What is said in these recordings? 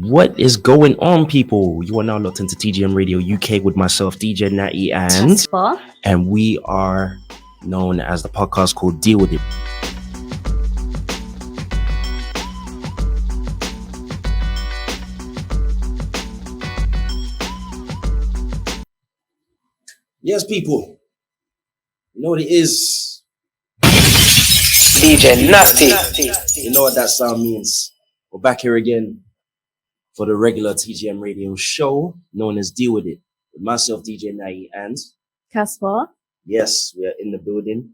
What is going on, people? You are now locked into TGM Radio UK with myself, DJ Natty, and Khasper. And we are known as the podcast called Deal WidIt. Yes, people. You know what it is? DJ Natty. You know what that sound means. We're back here again for the regular TGM Radio show known as Deal WidIt with myself, DJ Natty, and Khasper. Yes, we are in the building.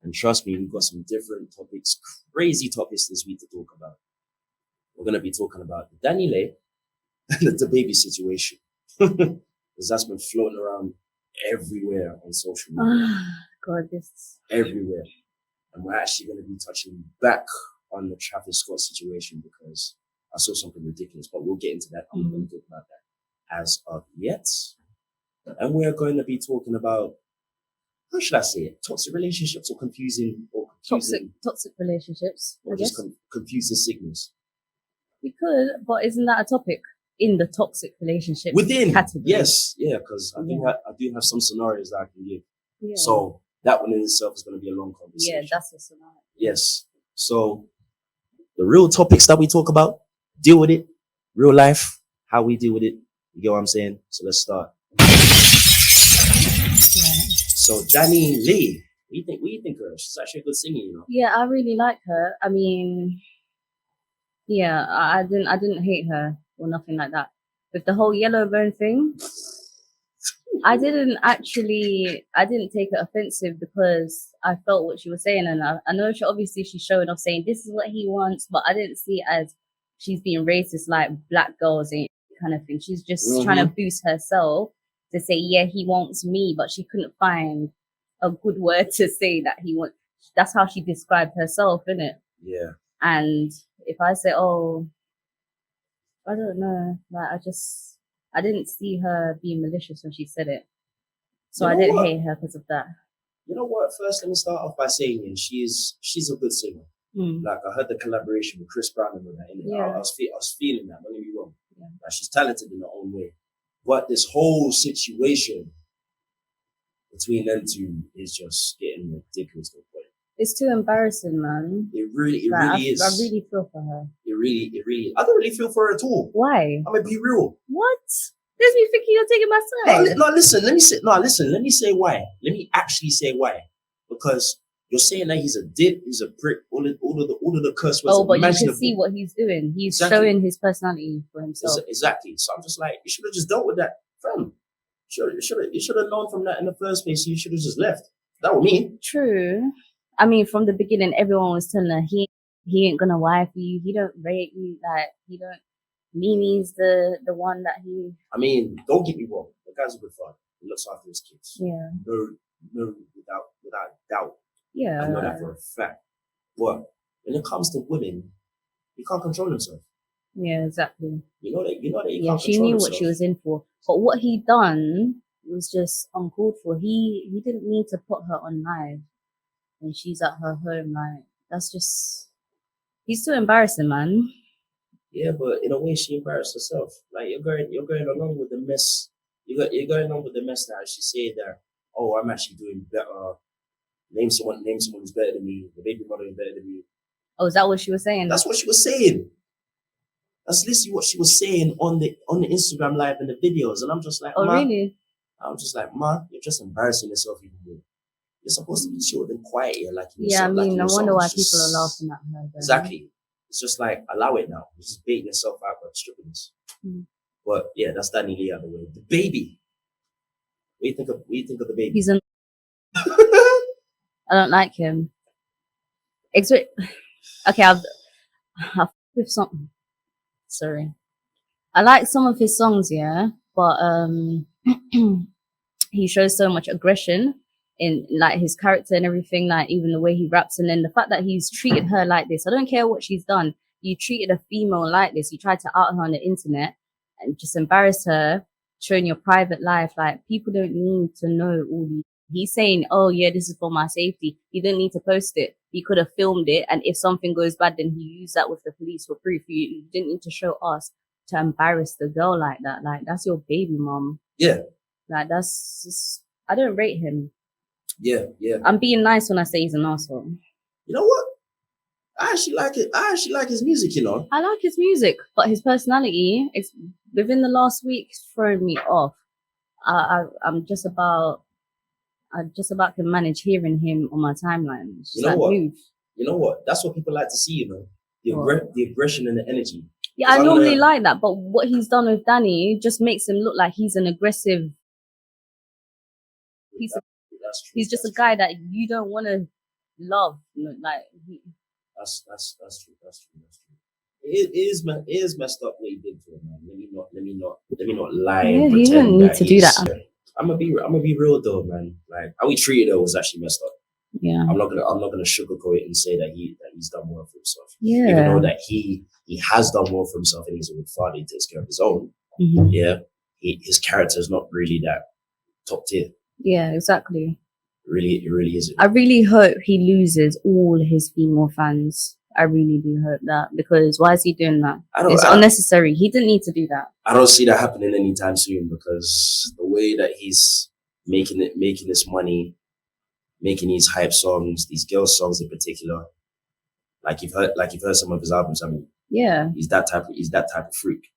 And trust me, we've got some different topics, crazy topics this week to talk about. We're going to be talking about the Danny Lay and the baby situation. Because that's been floating around everywhere on social media. God, this. Everywhere. And we're actually going to be touching back on the Travis Scott situation because I saw something ridiculous, but we'll get into that. I'm not going to talk about that as of yet. And we're going to be talking about, how should I say it? Toxic relationships or confusing. Toxic relationships. Or just confusing signals. We could, but isn't that a topic in the toxic relationship within category? Yes, yeah, because I do have some scenarios that I can give. Yeah. So that one in itself is going to be a long conversation. Yeah, that's a scenario. Yes. So the real topics that we talk about, deal with it, real life, how we deal with it. You get what I'm saying? So let's start. So Danny Lee, what do you think of her? She's actually a good singer, you know. Yeah, I really like her. I mean, yeah, I didn't hate her or nothing like that. With the whole yellow bone thing, I didn't take it offensive because I felt what she was saying, and I know she's showing off saying this is what he wants, but I didn't see it as she's being racist like black girls and kind of thing. She's just trying to boost herself to say, yeah, he wants me, but she couldn't find a good word to say that he wants. That's how she described herself, innit? Yeah. And if I say, oh, I don't know, like I didn't see her being malicious when she said it. So I didn't hate her because of that. You know what? First, let me start off by saying she's a good singer. Like I heard the collaboration with Chris Brown and that. Yeah. I was feeling that. Don't get me wrong. Yeah. Like she's talented in her own way. But this whole situation between them two is just getting ridiculous to a point. It's too embarrassing, man. It really is. I really feel for her. It really. I don't really feel for her at all. Why? I mean, be real. What? There's me thinking you're taking my side. No, listen. Let me say why. Let me actually say why. Because you're saying that he's a dip, he's a prick, all of the curse words. Oh, but you can see what he's doing. He's showing his personality for himself. Exactly. So I'm just like, you should have just dealt with that, fam. You should have known from that in the first place. You should have just left. That was me. True. I mean, from the beginning, everyone was telling her he ain't gonna wife you. He don't rate you. Like he don't. Mimi's the one that he. I mean, don't get me wrong. The guy's a good father. He looks after his kids. Yeah. No, without doubt. Yeah. I know that for a fact. But when it comes to women, he can't control himself. Yeah, exactly. You know that. Yeah, she knew what she was in for. But what he done was just uncalled for. He didn't need to put her on live when she's at her home. Like that's just. He's too embarrassing, man. Yeah, but in a way, she embarrassed herself. Like you're going along with the mess. You're going on with the mess now. She said that, oh, I'm actually doing better. Name someone who's better than me. The baby mother is better than me. Oh, is that what she was saying? That's what she was saying. That's literally what she was saying on the Instagram live and the videos. And I'm just like, oh, really? I'm just like, Ma, you're just embarrassing yourself even more. You're supposed to be chilled and quiet here, like you. Yeah, I mean, no wonder why people are laughing at her. Then. Exactly. It's just like, allow it now. You're just baiting yourself out by stripping this. But yeah, that's Danny Lee out of the way. The baby. What do you think of the baby? He's an. I don't like him. Okay, I've with something. Sorry. I like some of his songs, yeah, but he shows so much aggression in like his character and everything, like even the way he raps, and then the fact that he's treated her like this. I don't care what she's done. You treated a female like this. You tried to out her on the internet and just embarrass her, showing your private life. Like people don't need to know all these. He's saying, oh yeah, this is for my safety. He didn't need to post it. He could have filmed it, and if something goes bad, then he used that with the police for proof. You didn't need to show us. to embarrass the girl like that. Like, that's your baby mom. Yeah. Like, that's just, I don't rate him. Yeah. I'm being nice when I say he's an asshole. You know what? I actually like it. I actually like his music, you know. I like his music, but his personality, it's within the last week, it's thrown me off. I just about can manage hearing him on my timeline. It's just You know what? move. You know what? That's what people like to see, you know. The aggression and the energy. Yeah, I normally like that, but what he's done with Danny just makes him look like he's an aggressive piece of. That's true. He's just a guy that you don't want to love. You know, like that's true. It is messed up what he did to him, man. Let me not lie. Yeah, he didn't need to do that. I'm gonna be real though, man. Like how he treated her was actually messed up. Yeah. I'm not gonna sugarcoat it and say that he's done more for himself. Yeah. Even though that he has done more for himself and he's a good father, he takes care of his own. Mm-hmm. Yeah. His character is not really that top tier. Yeah, exactly. It really isn't. I really hope he loses all his female fans. I really do hope that, because why is he doing that? It's unnecessary. He didn't need to do that. I don't see that happening anytime soon, because the way that he's making this money, making these hype songs, these girl songs in particular, like you've heard some of his albums. I mean, yeah, he's that type of freak.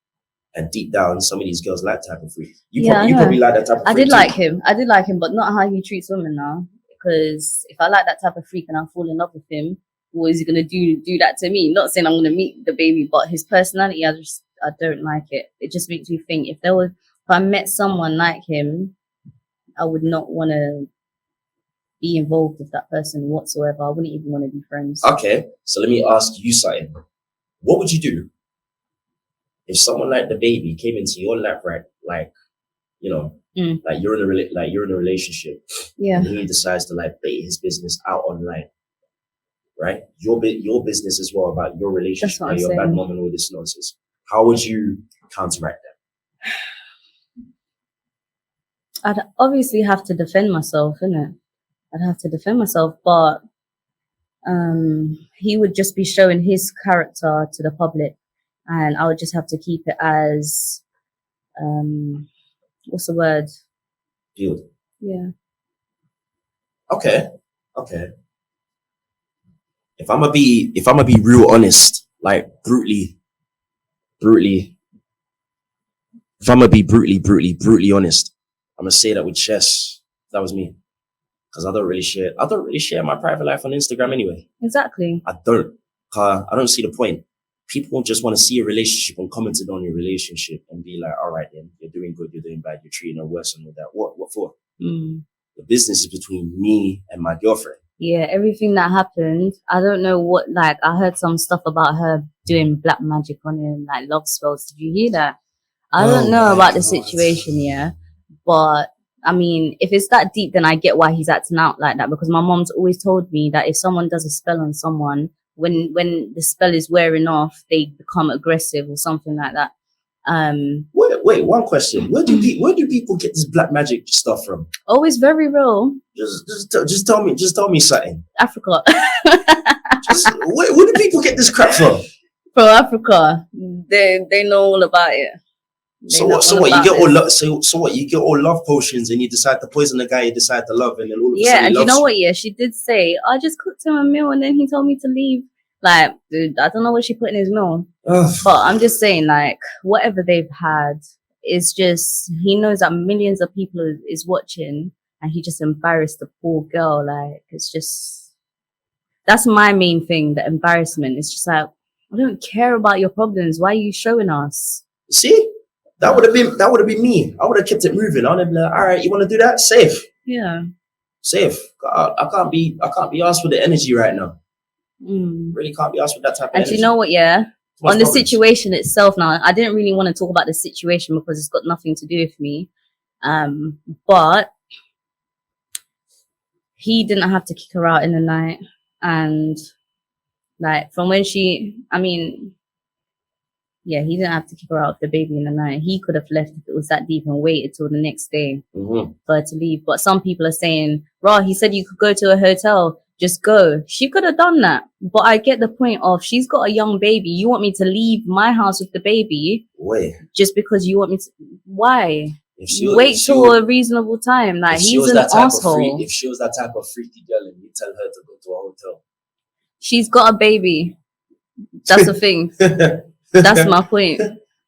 And deep down, some of these girls like that type of freak. You probably like that type of freak. I did like him, but not how he treats women now. Because if I like that type of freak and I fall in love with him, what is he gonna do that to me? Not saying I'm gonna meet the baby, but his personality, I don't like it. It just makes me think if I met someone like him, I would not want to be involved with that person whatsoever. I wouldn't even want to be friends. Okay, so let me ask you something. What would you do if someone like the baby came into your life, right? Like, you know, like you're in a relationship, yeah, and he decides to like bait his business out online, right? Your business as well about your relationship, and your bad mom and all this nonsense. How would you counteract that? I'd obviously have to defend myself, innit? I'd have to defend myself, but he would just be showing his character to the public, and I would just have to keep it as what's the word? Field. Yeah. Okay. If I'm gonna be real honest, like brutally. If I'm gonna be brutally honest, I'm gonna say that with chest. That was me, because I don't really share my private life on Instagram anyway. Exactly. I don't see the point. People just want to see a relationship and commented on your relationship and be like, all right, then you're doing good, you're doing bad, you're treating her worse and all that. What for? The business is between me and my girlfriend. Yeah, everything that happened, I don't know what, like, I heard some stuff about her doing black magic on him, like love spells. Did you hear that? I don't know about the situation, yeah. But, I mean, if it's that deep, then I get why he's acting out like that. Because my mom's always told me that if someone does a spell on someone, when the spell is wearing off, they become aggressive or something like that. Wait, one question. Where do people get this black magic stuff from? Oh, it's very real. Just tell me something. Africa. Where do people get this crap from? From Africa. They know all about it. So what you get all love potions and you decide to poison the guy you decide to love, and then all of a sudden and you know what, she did say, I just cooked him a meal and then he told me to leave. Like, dude, I don't know what she put in his meal. But I'm just saying, like, whatever they've had, is just, he knows that millions of people is watching, and he just embarrassed the poor girl. Like, it's just, that's my main thing, the embarrassment. It's just like, I don't care about your problems. Why are you showing us? See? That would have been me. I would have kept it moving. I would have been like, all right, you want to do that? Safe. Yeah. Safe. I can't be asked for the energy right now. Really can't be asked for that type of energy. And you know what, yeah? On the situation itself now, I didn't really want to talk about the situation because it's got nothing to do with me. But he didn't have to kick her out in the night. And like from when he didn't have to kick her out of the baby in the night. He could have left if it was that deep and waited till the next day for her to leave. But some people are saying, he said you could go to a hotel. just go. She could have done that. But I get the point of, she's got a young baby. You want me to leave my house with the baby? Wait. Just because you want me to? Why? Wait till a reasonable time. Like, he's an asshole. If she was that type of freaky girl and you tell her to go to a hotel. She's got a baby. That's the thing. That's my point.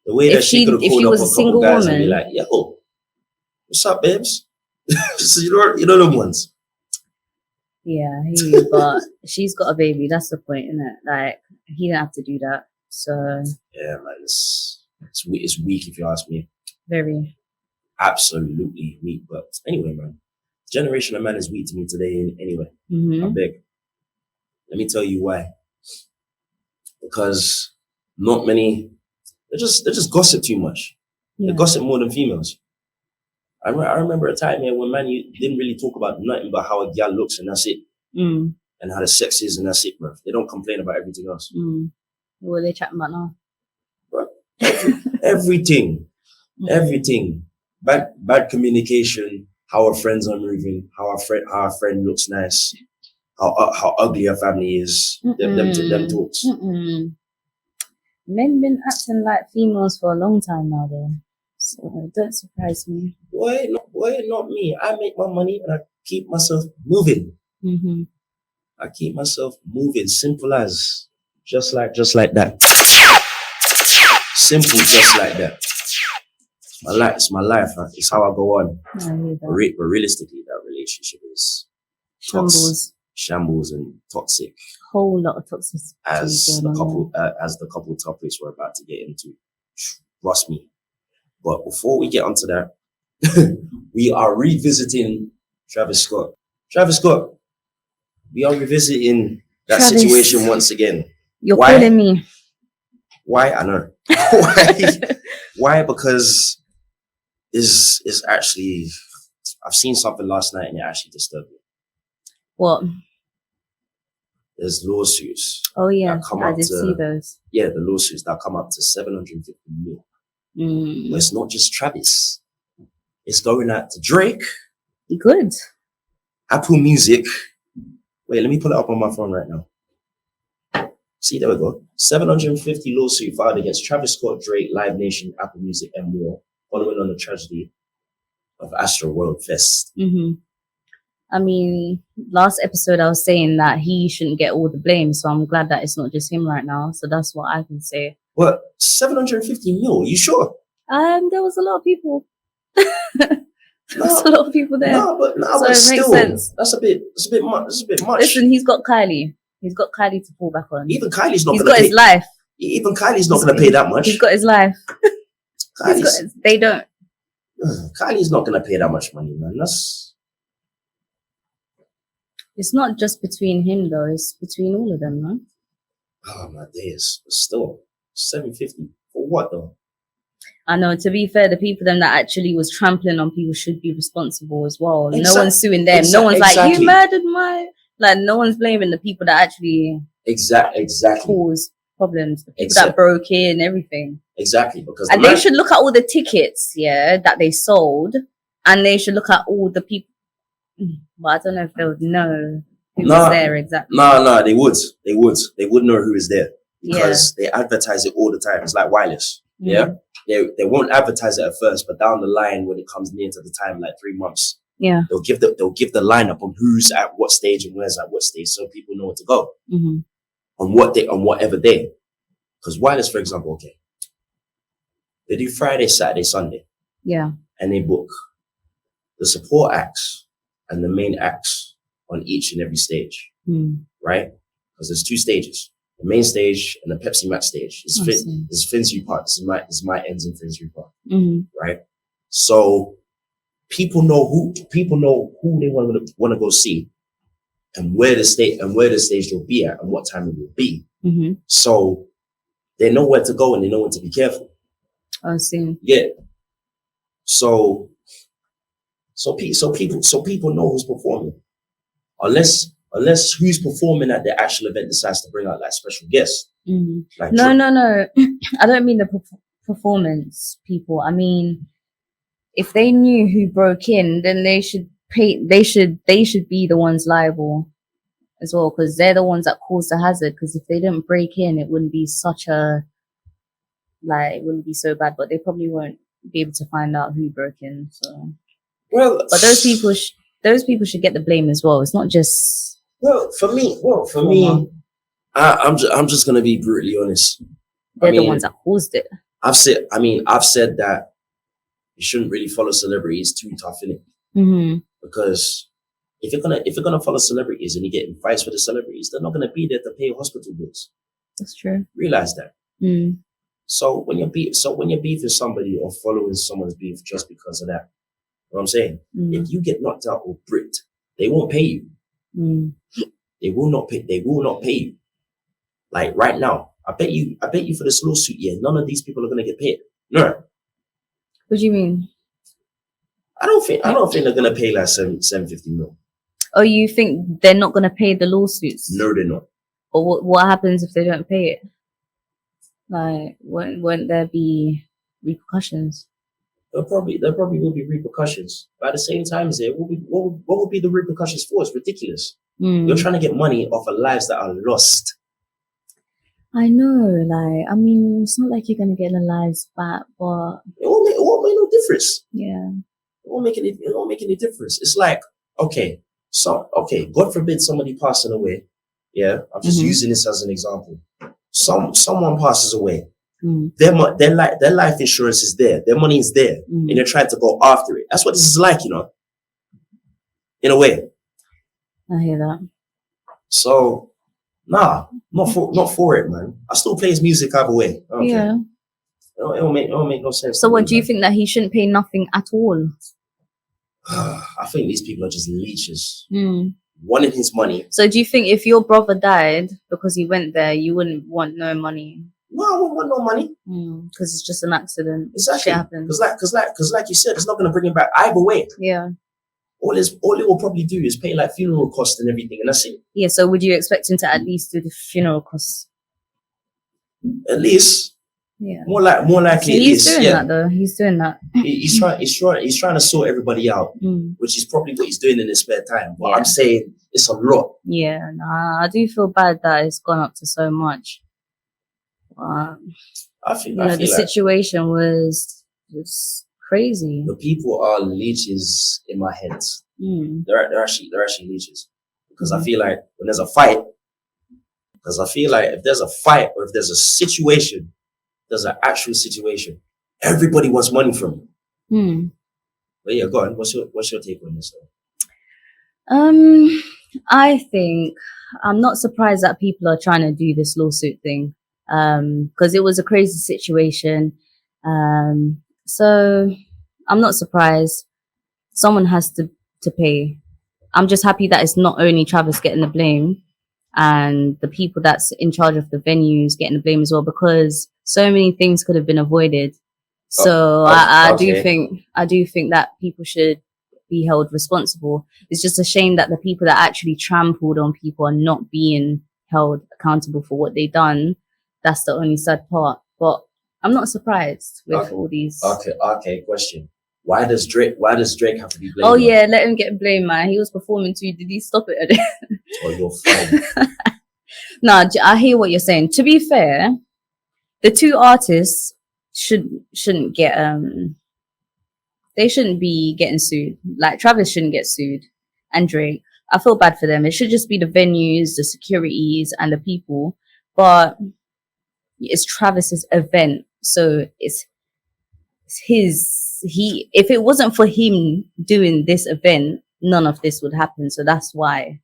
The way that she could have called was up a single guys woman, and be like, yo, what's up, babes? So you know them ones. Yeah, but she's got a baby. That's the point, isn't it? Like, he didn't have to do that. So yeah, man, it's weak if you ask me. Very. Absolutely weak. But anyway, man, generation of man is weak to me today. Anyway, Mm-hmm. I beg. Let me tell you why. Because not many. They just gossip too much. Yeah. They gossip more than females. I remember a time here when you didn't really talk about nothing but how a girl looks and that's it. Mm. And how the sex is and that's it, bro. They don't complain about everything else. Mm. What are they chatting about now? Bro, everything. Bad communication, how our friends are moving, how our friend looks nice, how ugly our family is. Them talks. Mm-mm. Men been acting like females for a long time now, though. So don't surprise me. Boy, not me. I make my money and I keep myself moving. Mm-hmm. I keep myself moving. Simple as. Just like that. Simple, just like that. It's my life. Huh? It's how I go on. But realistically, that relationship is shambles and toxic. Whole lot of toxicity. As the couple topics we're about to get into. Trust me. But before we get onto that, we are revisiting Travis Scott. Travis Scott, we are revisiting that situation once again. You're calling me. Why? I know. Why? Because is actually, I've seen something last night and it actually disturbed me. What? There's lawsuits. Oh yeah, I did see those. Yeah, the lawsuits that come up to 750 million. Mm. It's not just Travis. It's going out to Drake. Good. Apple Music. Wait, let me pull it up on my phone right now. See, there we go. 750 lawsuit filed against Travis Scott, Drake, Live Nation, Apple Music, and more, following on the tragedy of Astro World Fest. Mm-hmm. I mean, last episode I was saying that he shouldn't get all the blame, so I'm glad that it's not just him right now. So that's what I can say. What? 750 mil? You sure? There was a lot of people. There was a lot of people there. But it makes sense. That's a bit much. Listen, he's got Kylie. He's got Kylie to fall back on. Even Kylie's not. He's got his life. Even Kylie's not going to pay that much. He's got his life. They don't. Kylie's not going to pay that much money, man. It's not just between him though. It's between all of them, no? Oh my days. But still, 750 for what though? I know. To be fair, the people that actually was trampling on people should be responsible as well. No one's suing them. No one's like, you murdered my. Like, no one's blaming the people that actually exactly caused problems. The people that broke in, everything. Exactly, because they should look at all the tickets, that they sold, and they should look at all the people. But I don't know if they would know who was there exactly. No, they would. They would know who is there because they advertise it all the time. It's like wireless. Mm-hmm. Yeah, they won't advertise it at first, but down the line when it comes near to the time, like 3 months, they'll give the lineup on who's at what stage and where's at what stage, so people know where to go on what day, on whatever day. Because wireless, for example, they do Friday, Saturday, Sunday, and they book the support acts and the main acts on each and every stage, right? Because there's 2 stages. The main stage and the Pepsi Max stage. This is Finsbury Park. This is my ends in Finsbury Park, right? So people know who they want to go see, and where the stage will be at, and what time it will be. So they know where to go and they know when to be careful. I see. Yeah. So people know who's performing, unless who's performing at the actual event decides to bring out like special guests. Like no. I don't mean the performance people. I mean, if they knew who broke in, then they should pay. They should be the ones liable. as well, because they're the ones that cause the hazard. Because if they didn't break in, it wouldn't be it wouldn't be so bad. But they probably won't be able to find out who broke in. So, but those people should get the blame as well. It's not just. For me, I'm just gonna be brutally honest. They're the ones that caused it. I've said that you shouldn't really follow celebrities too tough, innit? Because if you're gonna follow celebrities and you get in fights with the celebrities, they're not gonna be there to pay hospital bills. That's true. Realize that. So when you're beefing somebody or following someone's beef just because of that, you know what I'm saying? If you get knocked out or bricked, they won't pay you. They will not pay you. Like right now, I bet you for this lawsuit, none of these people are gonna get paid. No. What do you mean? I don't think they're gonna pay like 750 mil. Oh, you think they're not gonna pay the lawsuits? No, they're not. Or what happens if they don't pay it? Like, won't there be repercussions? There probably will be repercussions. But at the same time, what would be the repercussions for? It's ridiculous. You're trying to get money off of lives that are lost. I know, I mean, it's not like you're gonna get the lives back, but it won't make no difference. Yeah. It won't make any difference. It's like, God forbid somebody passing away. Yeah. I'm just using this as an example. Someone passes away. Their life insurance is there. Their money is there. And they're trying to go after it. That's what this is like, in a way. I hear that. So, nah, not for it, man. I still play his music either way. Yeah. It don't make no sense. So what, do you think that he shouldn't pay nothing at all? I think these people are just leeches. Wanting his money. So do you think if your brother died because he went there, you wouldn't want no money? No, I wouldn't want no money. Because it's just an accident. Exactly. Shit happens. Because like you said, it's not going to bring him back either way. Yeah. All it will probably do is pay like funeral costs and everything, and that's it. Yeah. So would you expect him to at least do the funeral costs? At least. Yeah. More likely. So he's doing that though. He's doing that. He's trying to sort everybody out, which is probably what he's doing in his spare time. But I'm saying it's a lot. Yeah. Nah, I do feel bad that it's gone up to so much. I feel the situation was crazy. The people are leeches in my head. They're actually leeches, because I feel like when there's a fight, if there's a fight or if there's a situation, there's an actual situation, everybody wants money from you. But yeah, go on. What's your take on this? I think I'm not surprised that people are trying to do this lawsuit thing. Because it was a crazy situation. So I'm not surprised. Someone has to pay. I'm just happy that it's not only Travis getting the blame and the people that's in charge of the venues getting the blame as well, because so many things could have been avoided. So I do think that people should be held responsible. It's just a shame that the people that actually trampled on people are not being held accountable for what they've done. That's the only sad part. But I'm not surprised with all these. Okay. Question: Why does Drake have to be blamed? Oh yeah, let him get blamed, man. He was performing too. Did he stop it? Oh, you're fine. No, I hear what you're saying. To be fair, the two artists shouldn't get they shouldn't be getting sued. Like Travis shouldn't get sued, and Drake. I feel bad for them. It should just be the venues, the securities, and the people. But it's Travis's event, so it's his. If it wasn't for him doing this event, none of this would happen. So that's why,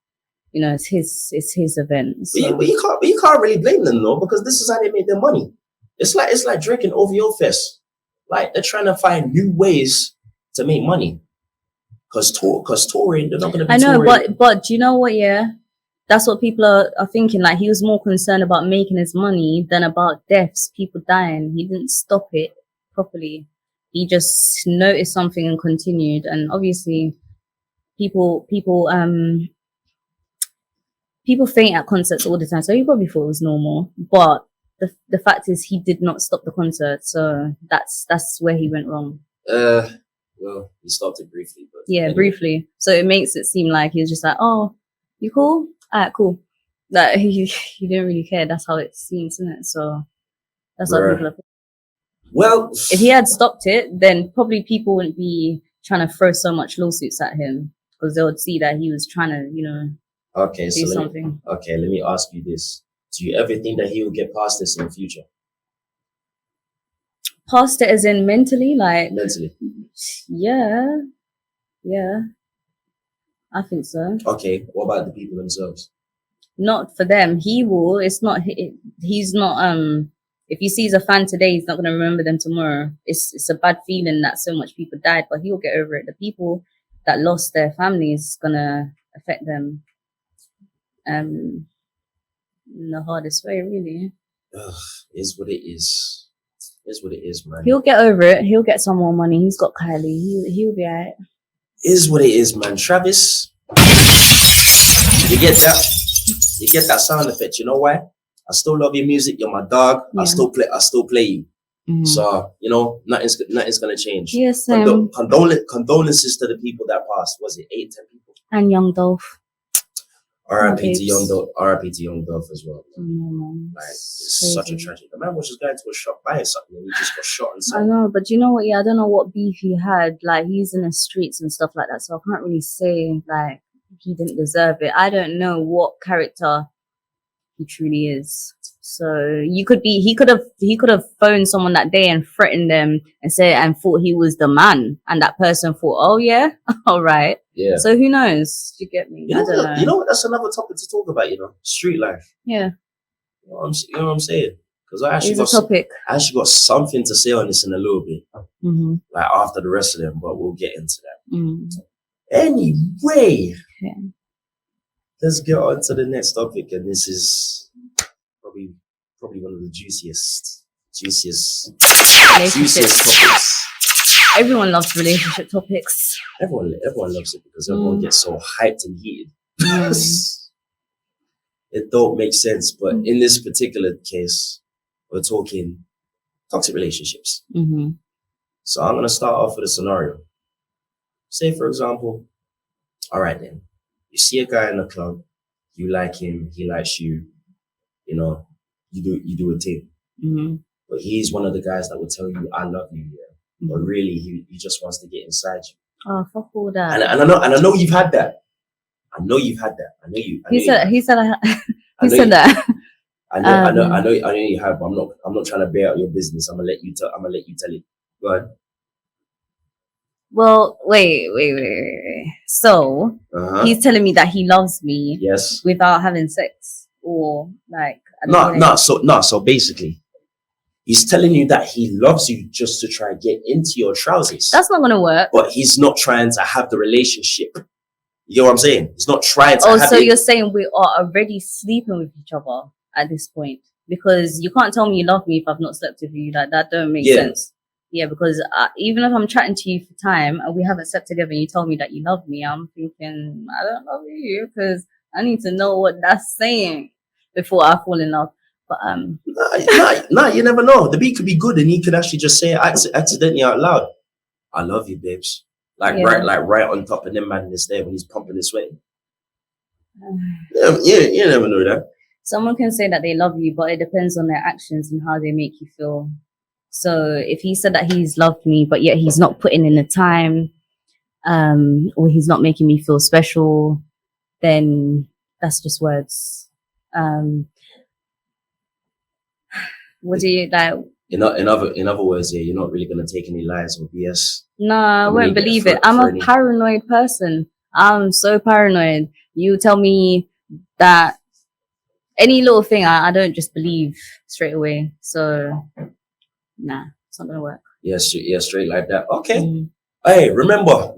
it's his event. So. But you can't really blame them though, because this is how they made their money. It's like Drake and OVO Fest. Like they're trying to find new ways to make money. Because touring, they're not going to be. I know, touring. but do you know what? Yeah. That's what people are thinking. Like, he was more concerned about making his money than about deaths, people dying. He didn't stop it properly. He just noticed something and continued. And obviously, people faint at concerts all the time. So he probably thought it was normal. But the fact is, he did not stop the concert. So that's where he went wrong. Well, he stopped it briefly. But yeah, anyway. Briefly. So it makes it seem like he was just like, oh, you cool? alright, cool. That he didn't really care. That's how it seems, isn't it? So that's how people are. Well, if he had stopped it, then probably people wouldn't be trying to throw so much lawsuits at him because they would see that he was trying to, okay, do something. Let me ask you this: do you ever think that he will get past this in the future? Past it as in mentally, like mentally? Yeah, I think so. Okay, what about the people themselves? Not for them. He will. It's not. He's not. If he sees a fan today, he's not going to remember them tomorrow. It's a bad feeling that so much people died, but he'll get over it. The people that lost their families is going to affect them in the hardest way, really. Is what it is. Is what it is, man. He'll get over it. He'll get some more money. He's got Kylie. He'll be alright. Is what it is, man. Travis, you get that? You get that sound effect. You know why? I still love your music. You're my dog. Yeah. I still play you. Mm-hmm. So nothing's gonna change. Yes. Condolences to the people that passed. Was it 8, 10 people? And Young Dolph. R.I.P. to Young Dolph. R.I.P. to Young Dolph as well. Like it's crazy. Such a tragedy. The man was just going to a shop buying something and he just got shot and something. I know, but you know what? Yeah, I don't know what beef he had. Like he's in the streets and stuff like that, so I can't really say like he didn't deserve it. I don't know what character he truly is. So he could have phoned someone that day and threatened them and thought he was the man, and that person thought, oh yeah, all right. Yeah. So who knows? You get me? I don't know. You know what? That's another topic to talk about. Street life. Yeah. You know what I'm saying? Because I actually got something to say on this in a little bit, like after the rest of them, but we'll get into that. Mm. Anyway, let's get on to the next topic, and this is probably one of the juiciest topics. Everyone loves relationship topics. Everyone loves it because everyone gets so hyped and heated. It don't make sense, but in this particular case, we're talking toxic relationships. Mm-hmm. So I'm gonna start off with a scenario. Say, for example, all right then, you see a guy in the club, you like him, he likes you, you do a thing. Mm-hmm. But he's one of the guys that will tell you, I love you, yeah. But really, he just wants to get inside you. Oh, fuck all that. And I know you've had that. I know you. He said that. I know you have, but I'm not trying to bear out your business. I'm gonna let you tell it. Go ahead. Well, wait. So he's telling me that he loves me. Yes. Without having sex, or like. So basically, he's telling you that he loves you just to try and get into your trousers. That's not gonna work. But he's not trying to have the relationship. You know what I'm saying? He's not trying to. So you're saying we are already sleeping with each other at this point? Because you can't tell me you love me if I've not slept with you. That don't make sense. Yeah, because even if I'm chatting to you for time and we haven't slept together and you tell me that you love me, I'm thinking, I don't love you because I need to know what that's saying before I fall in love. But Nah, you never know. The beat could be good and he could actually just say it accidentally out loud. I love you, babes. Right on top of them madness there when he's pumping his sweat. You never know that. Someone can say that they love you, but it depends on their actions and how they make you feel. So if he said that he's loved me, but yet he's not putting in the time, or he's not making me feel special, then that's just words. What do you like? In other words, you're not really gonna take any lies or BS. No, I won't believe it. I'm a paranoid person. I'm so paranoid. You tell me that any little thing, I don't just believe straight away. So, nah, it's not gonna work. Yeah, straight like that. Okay. Mm-hmm. Hey, remember,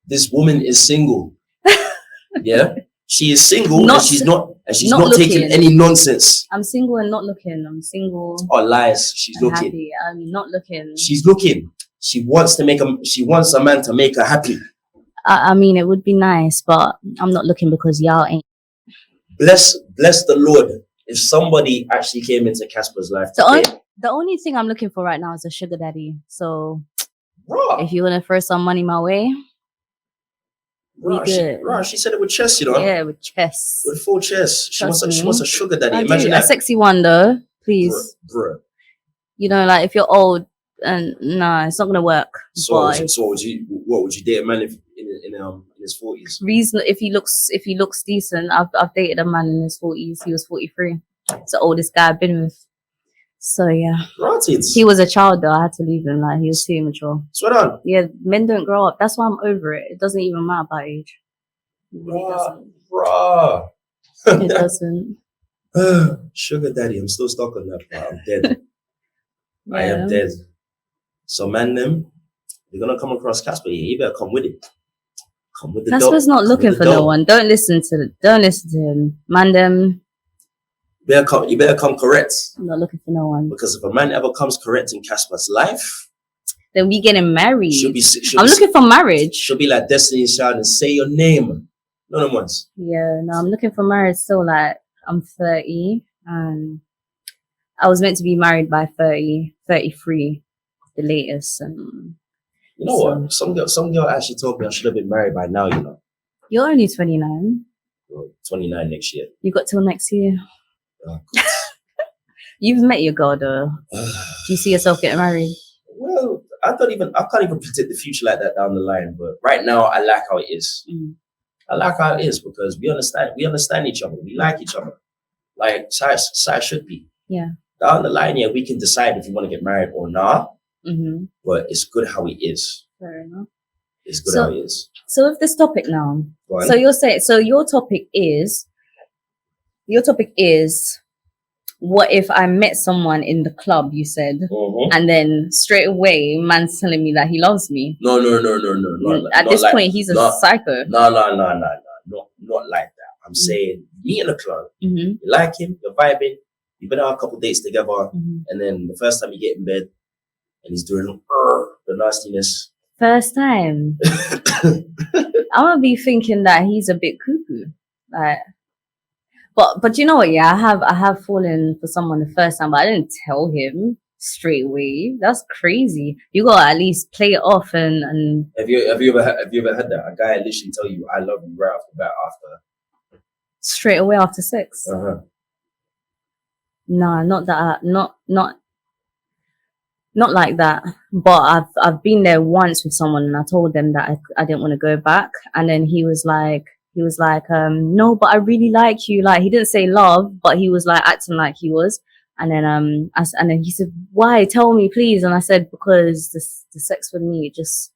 this woman is single. Yeah, she is single and she's not taking any nonsense. I'm single and not looking. I'm single. Oh, lies. She's looking. Happy. I'm not looking. She's looking. She wants a man to make her happy. I mean, it would be nice, but I'm not looking because y'all ain't. Bless the Lord. If somebody actually came into Khasper's life the only thing I'm looking for right now is a sugar daddy. So, if you want to throw some money my way, She said it with chest, you know. Yeah, with chest. With full chest. She wants a sugar daddy. Imagine that. A sexy one though, please. Bruh. You know, like if you're old and nah, it's not gonna work. So would you date a man if in his 40s? Reason if he looks decent. I've dated a man in his 40s. He was 43. It's the oldest guy I've been with. So yeah. Rotted. He was a child though. I had to leave him. Like he was too immature. Swear on. Yeah, men don't grow up. That's why I'm over it. It doesn't even matter about age. It really doesn't. Bruh. It doesn't. Sugar daddy, I'm still stuck on that part. I'm dead. Yeah. I am dead. So man, you're gonna come across Khasper. You better come with it. Come with the Khasper's not looking for no one. Don't listen to him. Man, them. You better come correct. I'm not looking for no one. Because if a man ever comes correct in Khasper's life, then we getting married. I'm looking for marriage. She'll be like Destiny's Child and say your name. No once. Yeah, no, I'm looking for marriage. So like, I'm 30 and I was meant to be married by 30, 33, the latest. And you know what? Some girl actually told me I should have been married by now. You know. You're only 29. Well, 29 next year. You got till next year. Oh, You've met your girl though. Do you see yourself getting married? Well, I can't even predict the future like that down the line. But right now, I like how it is. I like how it is because we understand each other. We like each other. Like Sai should be. Yeah. Down the line, yeah, we can decide if you want to get married or not. Mm-hmm. But it's good how it is. Fair enough. It's good how it is. So with this topic now, so you're saying, so your topic is, what if I met someone in the club, you said, and then straight away, man's telling me that he loves me? No. At this point, he's a psycho. No. Not like that. I'm saying, meet in the club. You like him, you're vibing, you've been out a couple dates together, and then the first time you get in bed, and he's doing the nastiness. First time. I'm gonna be thinking that he's a bit cuckoo. Like, but you know what? Yeah, I have fallen for someone the first time, but I didn't tell him straight away. That's crazy. You gotta at least play it off and. Have you ever had that? A guy literally tell you I love you right off the bat after. Straight away after sex. Nah, not that. Not like that. But I've been there once with someone and I told them that I didn't want to go back, and then he was like, no, but I really like you. Like, he didn't say love, but he was like acting like he was. And then, and then he said, why? Tell me, please. And I said, because the sex with me, it just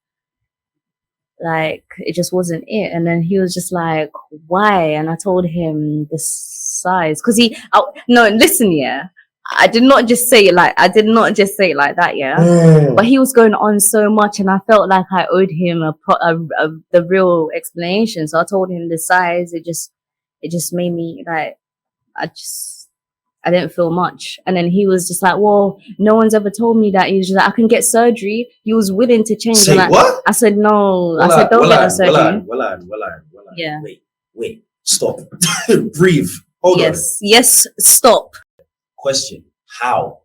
wasn't it. And then he was just like, why? And I told him the size. Cause no, listen, yeah. I did not just say it like that, yeah. But he was going on so much, and I felt like I owed him the real explanation. So I told him the size. It just made me like, I didn't feel much. And then he was just like, well, no one's ever told me that. He was just like, I can get surgery. He was willing to change. Say what? I said no. I said don't get no surgery. Well on. Yeah. Wait. Stop. Breathe. Hold on. Yes. Stop. Question: How?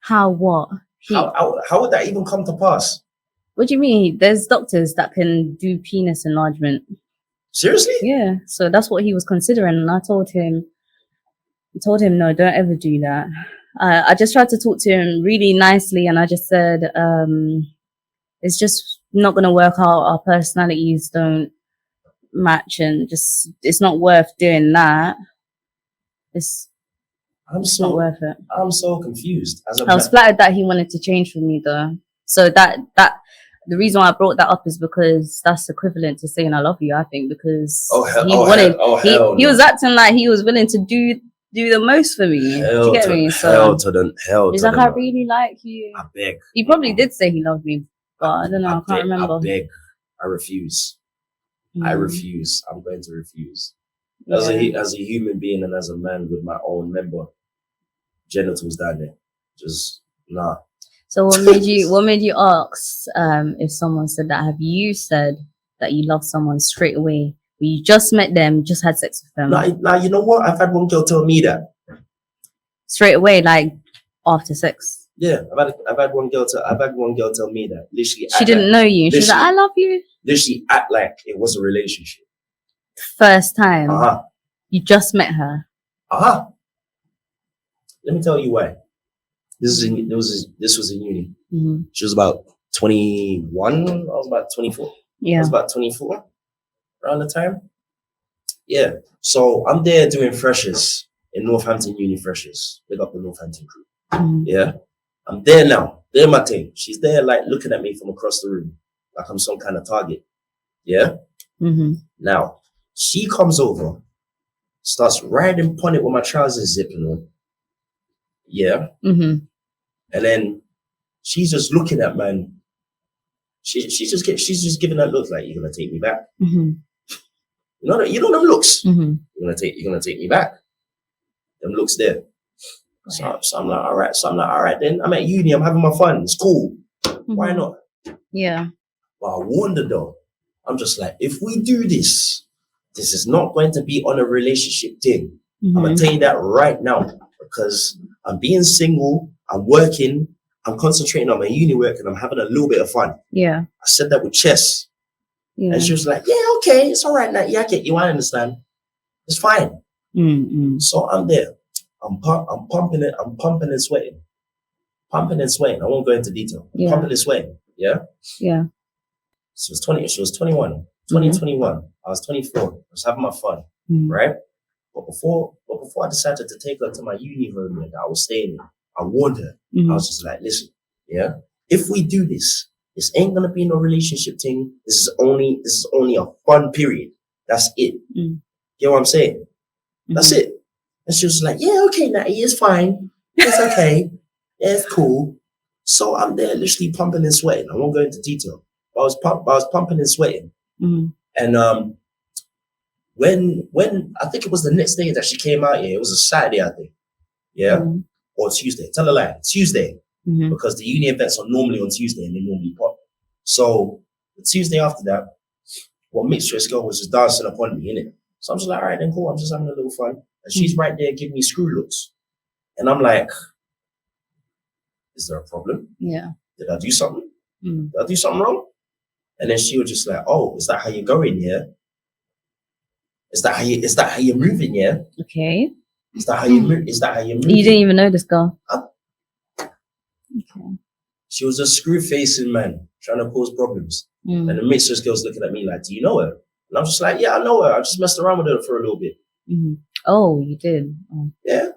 How what? How would that even come to pass? What do you mean? There's doctors that can do penis enlargement. Seriously? Yeah. So that's what he was considering, and I told him no, don't ever do that. I just tried to talk to him really nicely, and I just said, it's just not gonna work out. Our personalities don't match, and it's not worth doing that. It's not worth it. I'm so confused. I was flattered that he wanted to change for me though. So that the reason why I brought that up is because that's equivalent to saying I love you, I think, because he was acting like he was willing to do the most for me. Do you get me? So he's like, I really like you. I beg. He probably did say he loved me, but I don't know. I can't remember. I beg. I refuse. I refuse. I'm going to refuse. Yeah. As a human being and as a man with my own genitals down there, just nah. So what made you ask if someone said that? Have you said that you love someone straight away? You just met them, just had sex with them? Nah, you know what? I've had one girl tell me that straight away, like after sex. Yeah, I've had one girl tell me that. Literally, she didn't know you. She's like, I love you. literally act like it was a relationship. First time. Uh-huh. You just met her. Uh-huh. Let me tell you why. This was in uni. Mm-hmm. She was about 21. I was about 24. Yeah. I was about 24 around the time. Yeah. So I'm there doing freshers in Northampton Uni freshers. Big up the Northampton crew. Mm-hmm. Yeah. I'm there now. They're my team. She's there like looking at me from across the room. Like I'm some kind of target. Yeah. Mm-hmm. Now, she comes over, starts riding upon it with my trousers zipping on. Yeah. Mm-hmm. And then she's just looking at man. She's just giving that look like, you're gonna take me back. Mm-hmm. You know them looks. Mm-hmm. You're gonna take me back. Them looks there. So I'm like, all right. So I'm like, all right then. I'm at uni. I'm having my fun. It's cool. Mm-hmm. Why not? Yeah. But I wonder though. I'm just like, if we do this, this is not going to be on a relationship thing. Mm-hmm. I'm gonna tell you that right now because I'm being single. I'm working. I'm concentrating on my uni work and I'm having a little bit of fun. Yeah. I said that with Chess. Yeah. And she was like, yeah, okay, it's all right now. Yeah, I get you. I understand. It's fine. Mm-hmm. So I'm there. I'm pumping it. I'm pumping and sweating. Pumping and sweating. I won't go into detail. Yeah. Pumping and sweating. Yeah. Yeah. She was 20. She was 21. 2021. I was 24. I was having my fun. Mm-hmm. Right. But before I decided to take her to my uni home that I was staying in, I warned her. Mm-hmm. I was just like, listen, yeah, if we do this, this ain't gonna be no relationship thing. This is only a fun period. That's it. Mm-hmm. You know what I'm saying? Mm-hmm. That's it. And she was like, yeah, okay, Natty, it's fine. It's okay. Yeah, it's cool. So I'm there literally pumping and sweating. I won't go into detail. But I was pumping and sweating. Mm-hmm. And when I think it was the next day that she came out here, it was a Saturday, I think. Yeah. Mm-hmm. Or Tuesday. Tell a lie. Tuesday. Mm-hmm. Because the uni events are normally on Tuesday and they normally pop. So the Tuesday after that, well, Mistress girl was just dancing upon me, innit? So I'm just like, all right, then cool. I'm just having a little fun. And she's right there giving me screw looks. And I'm like, is there a problem? Yeah. Did I do something? Mm-hmm. Did I do something wrong? And then she was just like, oh, is that how you're going, yeah? Is that how you're moving, yeah? Okay. Is that how you move? Is that how you're moving? You didn't even know this girl. Okay. She was a screw facing man trying to cause problems. Mm. And the Mistress girl's looking at me like, do you know her? And I'm just like, yeah, I know her. I just messed around with her for a little bit. Mm-hmm. Oh, you did? Oh. Yeah.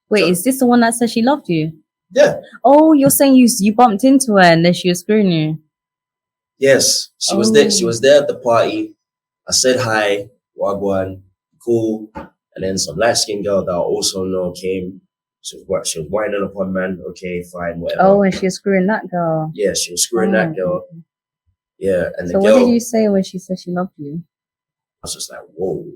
Wait, So, is this the one that said she loved you? Yeah. Oh, you're saying you bumped into her and then she was screwing you? Yes. She was there. She was there at the party. I said hi, wagwan, cool. And then some light-skinned girl that I also know came. She was winding upon man. Okay, fine, whatever. Oh, and she was screwing that girl. Yeah, she was screwing that girl. Yeah, and so the girl. What did you say when she said she loved you? I was just like, whoa.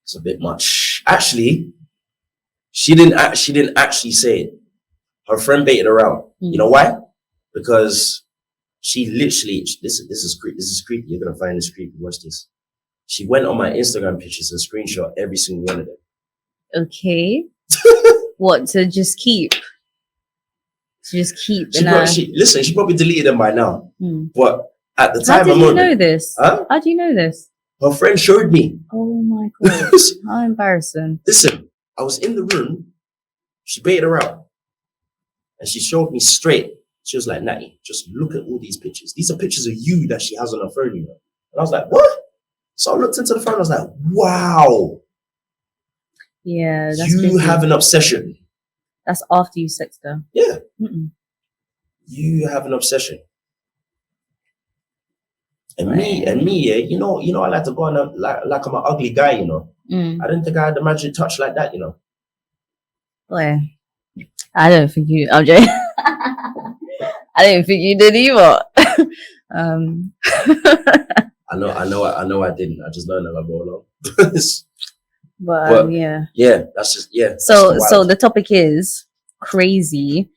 It's a bit much. Actually, she didn't actually say it. Her friend baited her out. You know why? Because she literally, this is creepy. You're gonna find this creepy. Watch this. She went on my Instagram pictures and screenshot every single one of them. Okay. What, to just keep? To just keep? She probably deleted them by now. But at the time, how do you know this? Huh? How do you know this? Her friend showed me. Oh my God. How embarrassing. Listen, I was in the room. She baited her out. And she showed me straight. She was like, Natty, just look at all these pictures. These are pictures of you that she has on her phone, you know. And I was like, what? So I looked into the phone. I was like, wow. Yeah. That's you creepy. have an obsession. That's after you sexed her. Yeah. Mm-mm. You have an obsession. And me, yeah, you know, I like to go on like I'm an ugly guy, you know. I didn't think I had the magic touch like that, you know. Boy, I don't think you. I'm joking. I didn't think you did either. I know I didn't. I just learned that I go along. But yeah. Yeah, that's just, yeah. So the topic is crazy.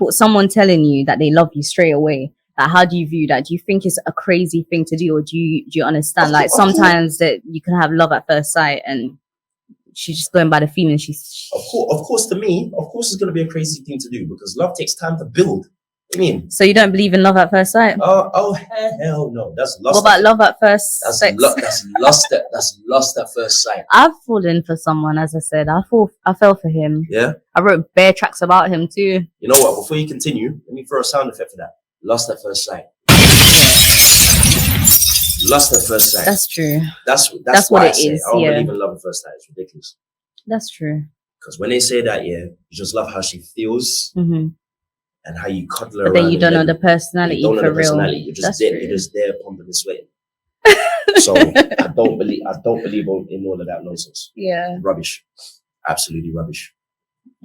Someone telling you that they love you straight away. Like, how do you view that? Do you think it's a crazy thing to do, or do you understand? Like, sometimes that you can have love at first sight, and she's just going by the feeling. Of course, to me, it's going to be a crazy thing to do because love takes time to build. What do you mean? So you don't believe in love at first sight? Oh, hell no. That's lust. What about love at first sex? That's lust at first sight. I've fallen for someone, as I said. I fell for him. Yeah? I wrote bare tracks about him too. You know what? Before you continue, let me throw a sound effect for that. Lust at first sight. Lust at first sight. That's true. That's what why it is. I don't Yeah. believe in love at first sight. It's ridiculous. That's true. Because when they say that, yeah, you just love how she feels Mm-hmm. and how you cuddle her But around. then you don't know the personality you don't know for the real. personality. You're just That's there. true. You're just there pumping and sweating. So I don't believe in all of that nonsense. Yeah. Rubbish. Absolutely rubbish.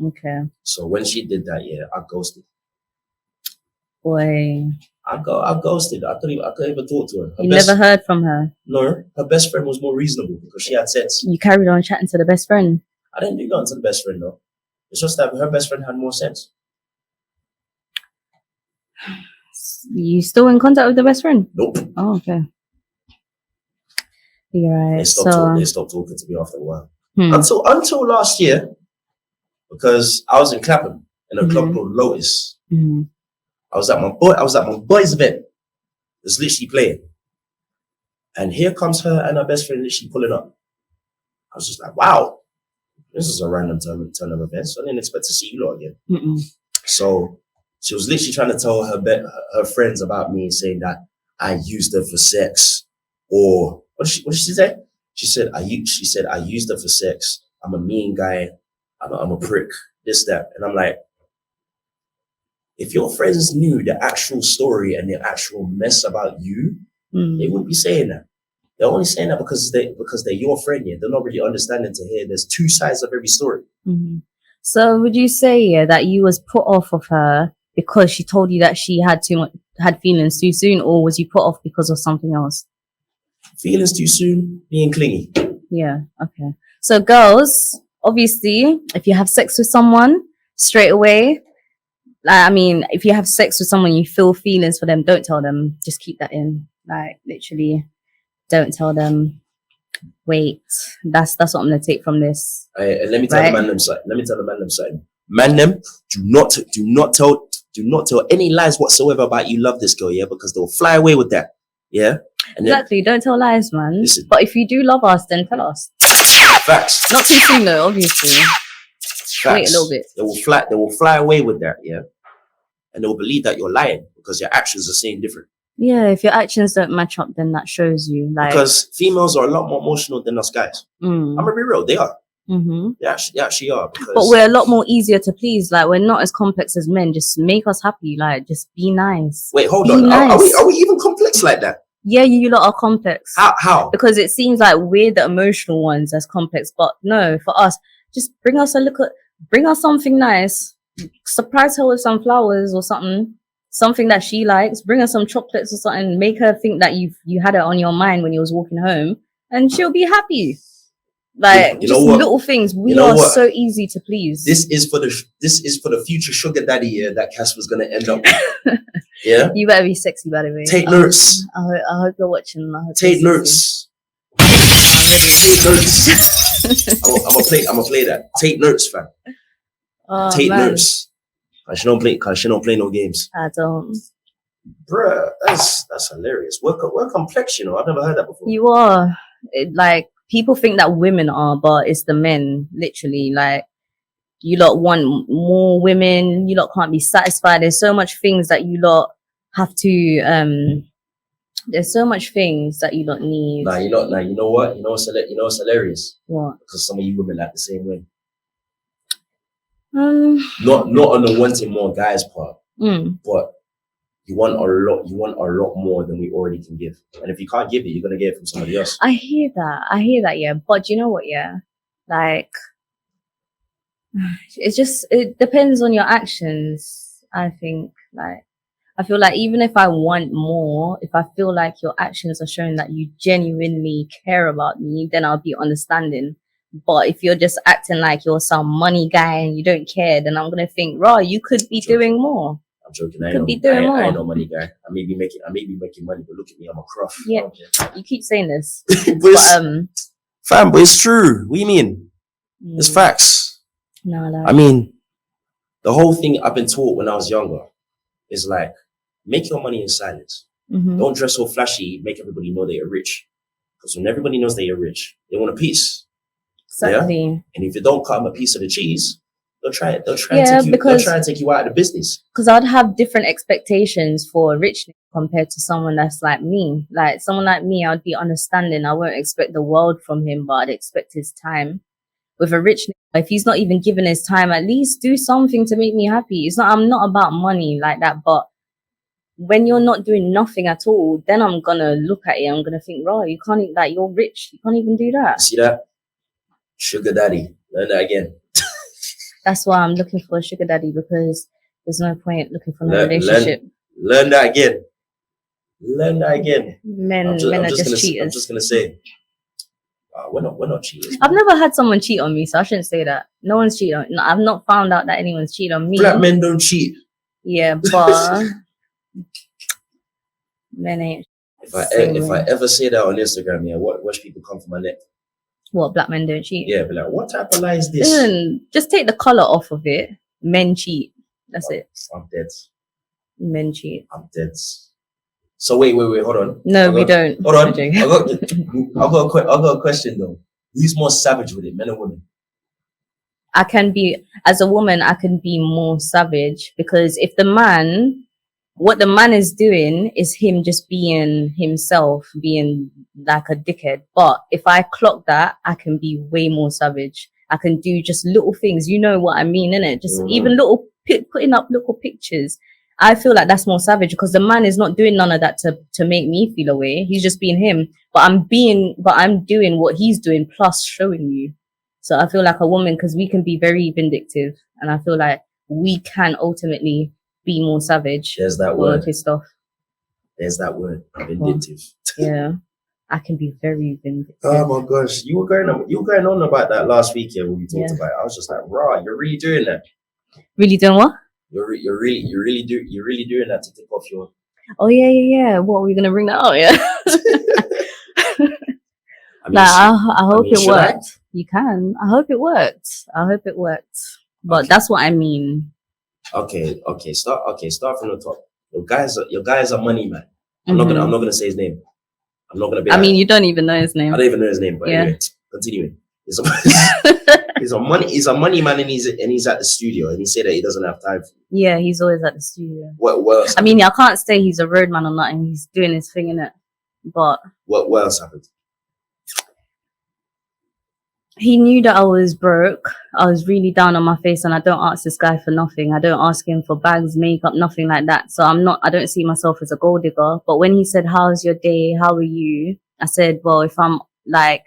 Okay. So when she did that, yeah, I ghosted. Boy. I ghosted. I couldn't even talk to her. Never heard from her. No, her best friend was more reasonable because she had sense. You carried on chatting to the best friend. I didn't do nothing to the best friend though. It's just that her best friend had more sense. You still in contact with the best friend? Nope. Oh, okay. You're right. They stopped talking to me after a while. Until last year, because I was in Clapham in a club called Lotus. Mm-hmm. I was at my boy's event. It was literally playing. And here comes her and her best friend literally pulling up. I was just like, wow, this is a random turn of events. I didn't expect to see you lot again. Mm-mm. So she was literally trying to tell her friends about me, saying that I used her for sex. Or what did she say? She said I used her for sex. I'm a mean guy. I'm a prick. This, that. And I'm like, if your friends knew the actual story and the actual mess about you, they wouldn't be saying that. They're only saying that because they're your friend. Yeah, they're not really understanding to hear there's two sides of every story. Mm-hmm. So would you say that you was put off of her because she told you that she had feelings too soon, or was you put off because of something else? Feelings too soon, being clingy. Yeah. Okay. So girls, obviously, if you have sex with someone straight away. I mean, if you have sex with someone, you feel feelings for them, don't tell them. Just keep that in. Like, literally, don't tell them. Wait, that's what I'm gonna take from this. Let me tell the man them something. Man them, do not tell any lies whatsoever about you love this girl, yeah, because they'll fly away with that, yeah. And exactly, don't tell lies, man. Listen. But if you do love us, then tell us. Facts. Not too soon though, obviously. Facts. Wait a little bit. They will fly away with that, yeah. And they'll believe that you're lying because your actions are saying different. Yeah, if your actions don't match up, then that shows you. Like, because females are a lot more emotional than us guys. I'm gonna be real, they are. Mm-hmm. They actually are. But we're a lot more easier to please. Like, we're not as complex as men. Just make us happy. Like, just be nice. Wait, hold on. Nice. Are we even complex like that? Yeah, you lot are complex. How? Because it seems like we're the emotional ones as complex. But no, for us, just bring us something nice. Surprise her with some flowers or something that she likes. Bring her some chocolates or something. Make her think that you had it on your mind when you was walking home, and she'll be happy. Like, just little things. We are so easy to please. This is for the future sugar daddy, yeah, that Khasper's gonna end up with. Yeah. You better be sexy, by the way. Take notes. I hope you're watching. Take notes. Take notes. I'm gonna play that. Take notes, fam. Take notes. Cause she don't play no games. I don't. Bruh, that's hilarious. We're complex, you know. I've never heard that before. You are. Like, people think that women are, but it's the men, literally. Like, you lot want more women. You lot can't be satisfied. There's so much things that you lot have to. There's so much things that you lot need. You know what? You know what's hilarious? What? Because some of you women like the same way. Not on the wanting more guys part, but you want a lot more than we already can give. And if you can't give it, you're gonna get it from somebody else. I hear that, yeah. But you know what, yeah? Like, it depends on your actions, I think. Like, I feel like even if I want more, if I feel like your actions are showing that you genuinely care about me, then I'll be understanding. But if you're just acting like you're some money guy and you don't care, then I'm gonna think, raw, you could be doing more. I'm joking. I ain't no money guy. I may be making money, but look at me, I'm a cruff. Yeah, you keep saying this, fam, but it's true. What do you mean? It's facts. No, I mean, the whole thing I've been taught when I was younger is like, make your money in silence. Mm-hmm. Don't dress so flashy, make everybody know that you're rich. Because when everybody knows that you're rich, they want a piece. Exactly. Yeah? And if you don't cut them a piece of the cheese, they'll try and take you out of the business. Because I'd have different expectations for a rich nigga compared to someone that's like me. Like someone like me, I'd be understanding. I won't expect the world from him, but I'd expect his time. With a rich nigga, if he's not even giving his time, at least do something to make me happy. I'm not about money like that, but when you're not doing nothing at all, then I'm gonna look at you. I'm gonna think, right, you can't even, like, you're rich. You can't even do that. See that? Sugar daddy. Learn that again. That's why I'm looking for a sugar daddy, because there's no point looking for a relationship. Learn that again. Men are just cheaters. I'm just gonna say, we're not cheaters. I've never had someone cheat on me, so I shouldn't say that. No one's cheated on me. No, I've not found out that anyone's cheated on me. Black men don't cheat. Yeah, but men ain't. If I ever say that on Instagram, yeah, watch people come for my neck. What, black men don't cheat? Yeah, but like, what type of lie is this? Listen, just take the collar off of it. Men cheat. That's it. I'm dead. Men cheat. I'm dead. So wait, hold on. No, we don't. Hold on. I've got a question though. Who's more savage with it, men or women? I can be, as a woman, I can be more savage, because if what the man is doing is him just being himself, being like a dickhead. But if I clock that, I can be way more savage. I can do just little things. You know what I mean, innit? Just even putting up little pictures. I feel like that's more savage, because the man is not doing none of that to make me feel away. He's just being him. But I'm doing what he's doing plus showing you. So I feel like a woman, because we can be very vindictive, and I feel like we can ultimately be more savage. There's that word. Pissed off. There's that word. Vindictive. Yeah. I can be very vindictive. Oh my gosh. You were going on about that last week, yeah, when we talked about it. I was just like, rah, you're really doing that. Really doing what? You're really doing that to take off your. Oh yeah. What, are we gonna bring that out? Yeah. I hope it worked. You can. I hope it worked. But that's what I mean. Okay. Start from the top. Your guys are money man. I'm not gonna say his name. I'm not gonna be. I mean, you don't even know his name. I don't even know his name, but anyway, continuing. He's a money man, and he's at the studio, and he said that he doesn't have time for you. Yeah, he's always at the studio. What else? I mean, I can't say he's a roadman or nothing. He's doing his thing, innit? But what else happened? He knew that I was broke. I was really down on my face, and I don't ask this guy for nothing. I don't ask him for bags, makeup, nothing like that. So I don't see myself as a gold digger. But when he said, "How's your day? How are you?" I said, "Well, if I'm like,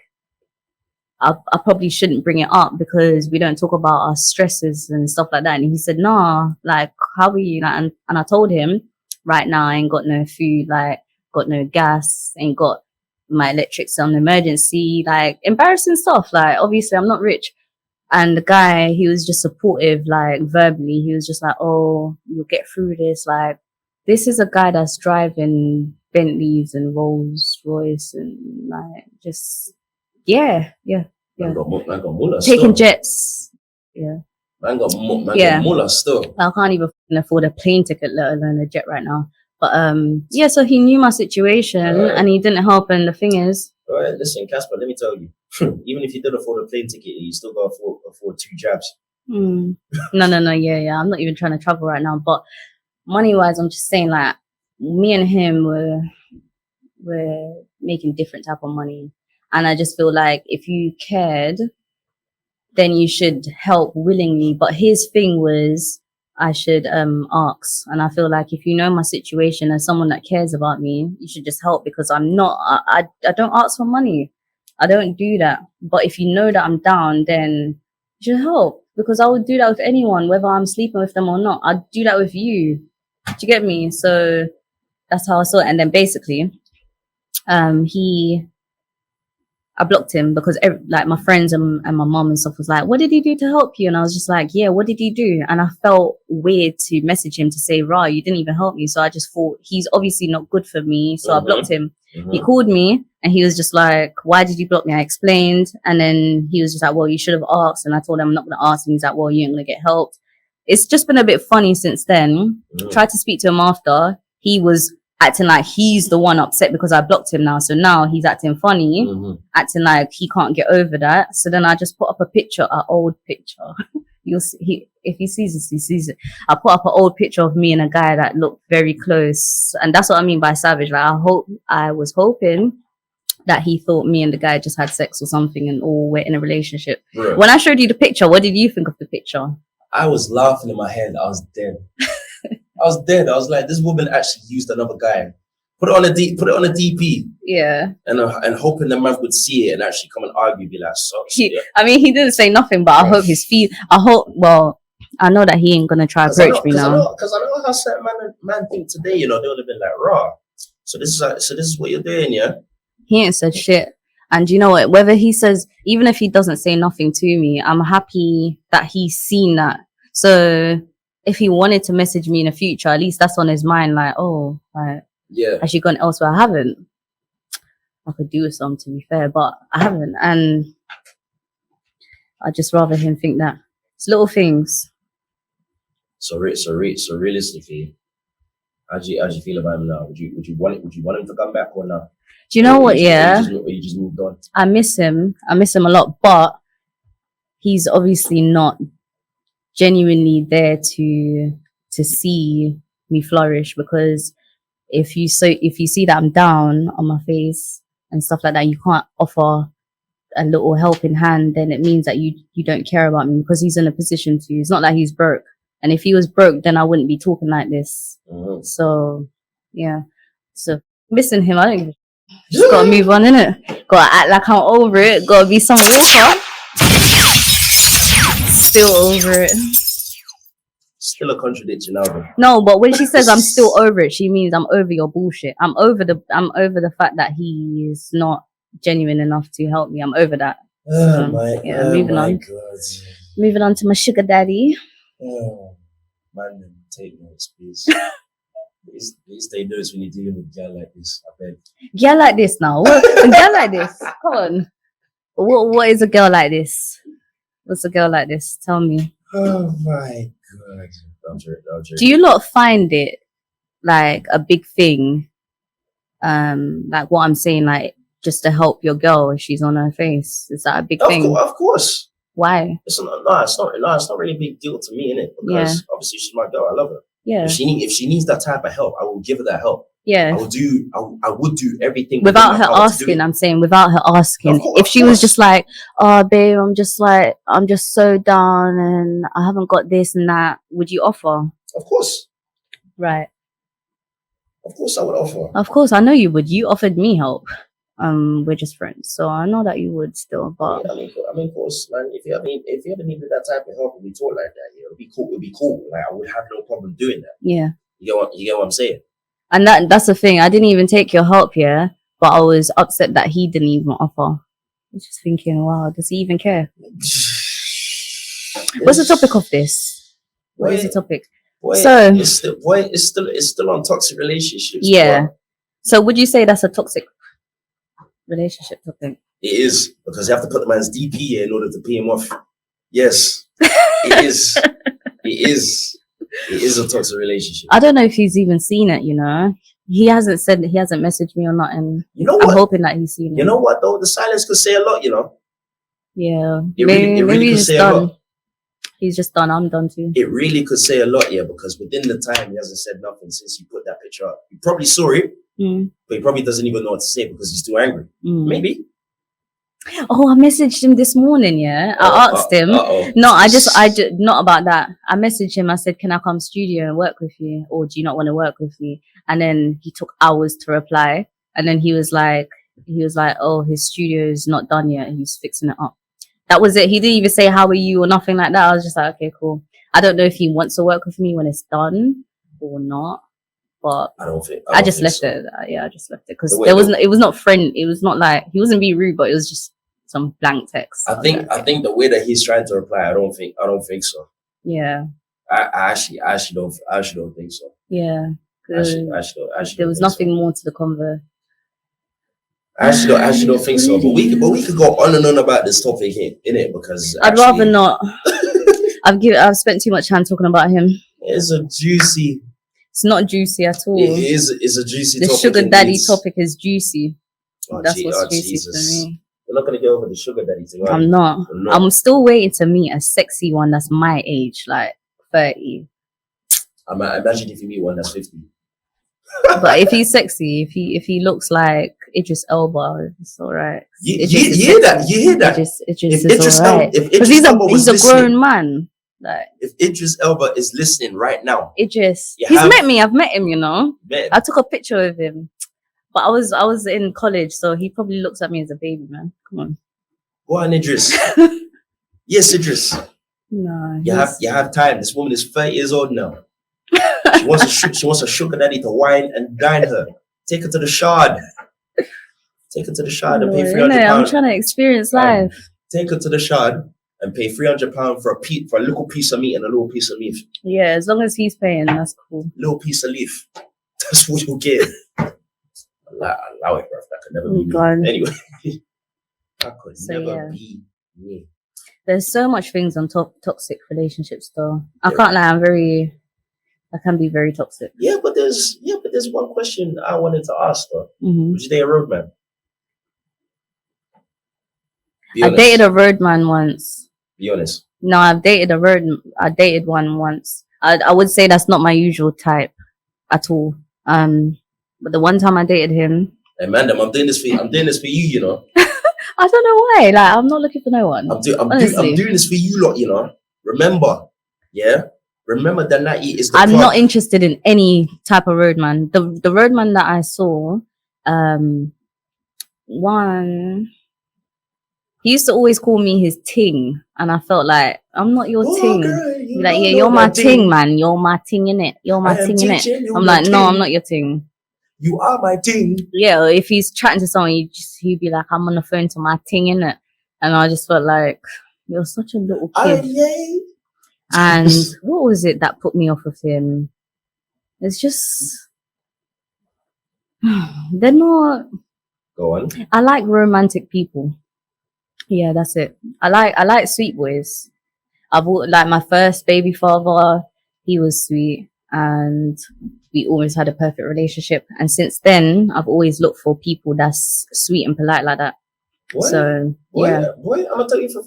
I probably shouldn't bring it up, because we don't talk about our stresses and stuff like that." And he said, "Nah, like, how are you?" Like, and I told him, right now I ain't got no food, like, got no gas, ain't got my electric's on emergency, like embarrassing stuff. Like, obviously I'm not rich. And the guy, he was just supportive, like verbally. He was just like, "Oh, you'll get through this." Like, this is a guy that's driving Bentleys and Rolls Royce and like just yeah. Man got mullah taking jets. Yeah. Man got mullah still. I can't even afford a plane ticket, let alone a jet right now. But so he knew my situation, and he didn't help. And the thing is, all right, listen, Khasper, let me tell you, even if you did afford a plane ticket, you still got to afford 2 jabs. No, yeah. I'm not even trying to travel right now. But money wise, I'm just saying, like, me and him were making different type of money, and I just feel like if you cared, then you should help willingly. But his thing was, I should ask. And I feel like if you know my situation as someone that cares about me, you should just help, because I don't ask for money. I don't do that. But if you know that I'm down, then you should help, because I would do that with anyone, whether I'm sleeping with them or not. I'd do that with you. Do you get me? So that's how I saw it. And then basically, I blocked him, because like my friends and my mom and stuff was like, "What did he do to help you?" And I was just like, "Yeah, what did he do?" And I felt weird to message him to say, "Rah, you didn't even help me." So I just thought he's obviously not good for me. So I blocked him. He called me and he was just like, "Why did you block me?" I explained. And then he was just like, "Well, you should have asked." And I told him I'm not going to ask. And he's like, "Well, you ain't going to get helped." it's just been a bit funny since then. Tried to speak to him after. He was acting like he's the one upset because I blocked him now. So now he's acting funny, acting like he can't get over that. So then I just put up a picture, an old picture. You'll see, if he sees this, he sees it. I put up an old picture of me and a guy that looked very close. And that's what I mean by savage. Like, I was hoping that he thought me and the guy just had sex or something and all we're in a relationship. Bro. When I showed you the picture, what did you think of the picture? I was laughing in my head. I was dead. I was like, this woman actually used another guy. Put it on a DP. Yeah. And hoping the man would see it and actually come and argue, be like, sucks. He didn't say nothing, but I hope I know that he ain't gonna try to approach me now. Because I know how certain man think today, they would have been like, raw. So this is what you're doing, yeah? He ain't said shit. And you know what? Whether he says, even if he doesn't say nothing to me, I'm happy that he's seen that. So if he wanted to message me in the future, at least that's on his mind. Like, oh, like, yeah, has she gone elsewhere? I haven't. I could do with some, to be fair, but I haven't. And I'd just rather him think that it's little things. So realistically, how do you feel about him now? Would you want him to come back or not? Do you know what? Yeah, you just moved on. I miss him a lot, but he's obviously not genuinely there to see me flourish, because if you see that I'm down on my face and stuff like that, you can't offer a little helping hand, then it means that you don't care about me, because he's in a position to. It's not like he's broke, and if he was broke, then I wouldn't be talking like this. So yeah, so missing him, I don't. Just gotta move on, innit? Gotta act like I'm over it. Gotta be some walker. Still over it. Still a contradiction album. No, but when she says I'm still over it, she means I'm over your bullshit. I'm over the fact that he is not genuine enough to help me. I'm over that. Moving on. God. Moving on to my sugar daddy. Oh, man, take notes, please. Please take notes when you're dealing with a girl like this. I beg. Girl like this now? What? A girl like this? Come on. What is a girl like this? What's a girl like this? Tell me. Oh my God. I'm sure. Do you lot find it like a big thing? Like what I'm saying, like just to help your girl if she's on her face. Is that a big thing? Of course. Why? It's not really a big deal to me, innit? Because obviously she's my girl. I love her. Yeah. If she needs that type of help, I will give her that help. Yeah. I would do everything without her asking. I'm saying without her asking. If she was just like, oh babe, I'm just so down and I haven't got this and that, would you offer? Of course. Right. Of course I would offer. Of course, I know you would. You offered me help. We're just friends, so I know that you would still. But I mean, of course, man. If you ever needed that type of help and we talk like that, it'd be cool. It'd be cool. Like I would have no problem doing that. Yeah. You get what I'm saying? And that's the thing. I didn't even take your help here, but I was upset that he didn't even offer. I was just thinking, wow, does he even care? What's the topic of this? What is the topic? It's still on toxic relationships. Yeah. Bro. So would you say that's a toxic relationship topic? It is, because you have to put the man's DP in order to pay him off. Yes, it is. It is. It is a toxic relationship. I don't know if he's even seen it, He hasn't messaged me or not, and I'm hoping that he's seen it. You know what though? The silence could say a lot, Yeah. It really could say a lot. He's just done. I'm done too. It really could say a lot, yeah, because within the time he hasn't said nothing since you put that picture up. You probably saw it, but he probably doesn't even know what to say because he's too angry. Maybe. Oh, I messaged him this morning, yeah. I asked him. No, I just not about that. I messaged him. I said, can I come studio and work with you? Or do you not want to work with me? And then he took hours to reply. And then he was like, oh, his studio is not done yet. He's fixing it up. That was it. He didn't even say, how are you or nothing like that. I was just like, okay, cool. I don't know if he wants to work with me when it's done or not. But I just left it. Yeah, I just left it because it was not friend. It was not like he wasn't being rude, but it was just some blank text. I think the way that he's trying to reply, I don't think so. Yeah. I actually don't think so. Yeah. Actually, there was nothing more to the convo. I actually don't think so. But we could go on and on about this topic here, innit? Because I'd rather not. I've spent too much time talking about him. It's a juicy. It's not juicy at all. It is. It's a juicy. The topic sugar indeed. daddy topic is juicy. Oh, That's what's juicy Jesus. for me. We're not gonna get over the sugar daddy thing. I'm not. I'm still waiting to meet a sexy one that's my age, like 30. I imagine if you meet one that's 50. But if he's sexy, if he looks like Idris Elba, it's all right. You hear that? You hear that? Idris is all right. Because he's a grown man. Like, if Idris Elba is listening right now, Idris, met me. I've met him. You know, I took a picture of him, but I was in college, so he probably looks at me as a baby, man. Come on. Go on, Idris. Yes, Idris. No, you have time. This woman is 30 years old now. She wants a sugar daddy to wine and dine her. Take her to the shard. Take her to the shard and pay £300. I'm trying to experience life. Take her to the shard and pay £300 for a little piece of meat and a little piece of leaf. Yeah, as long as he's paying, that's cool. Little piece of leaf. That's what you'll get. Allow it, bro. That could never be me. Anyway, that could never be me. There's so much things on toxic relationships, though. I can't lie. I can be very toxic. Yeah, but there's one question I wanted to ask though. Mm-hmm. Would you date a roadman? I dated a roadman once. Be honest. No, I dated one once. I would say that's not my usual type at all. But the one time I dated him. Hey man, I'm doing this for you, you know. I don't know why. Like, I'm not looking for no one. I'm doing this for you lot, you know. Remember, Remember that Natty is the I'm not interested in any type of roadman. The roadman that I saw, he used to always call me his ting, and I felt like I'm not your ting. Girl, you're my ting, man. You're my ting, innit? You're my ting, innit? I'm like, no, I'm not your ting. You are my ting. Yeah, if he's chatting to someone, he'd be like, I'm on the phone to my ting, innit? And I just felt like, you're such a little kid. And what was it that put me off of him? It's just, they're not. Go on. I like romantic people. Yeah, that's it. I like sweet boys. Like my first baby father, he was sweet, and we always had a perfect relationship. And since then, I've always looked for people that's sweet and polite like that. Boy, I'm gonna tell you for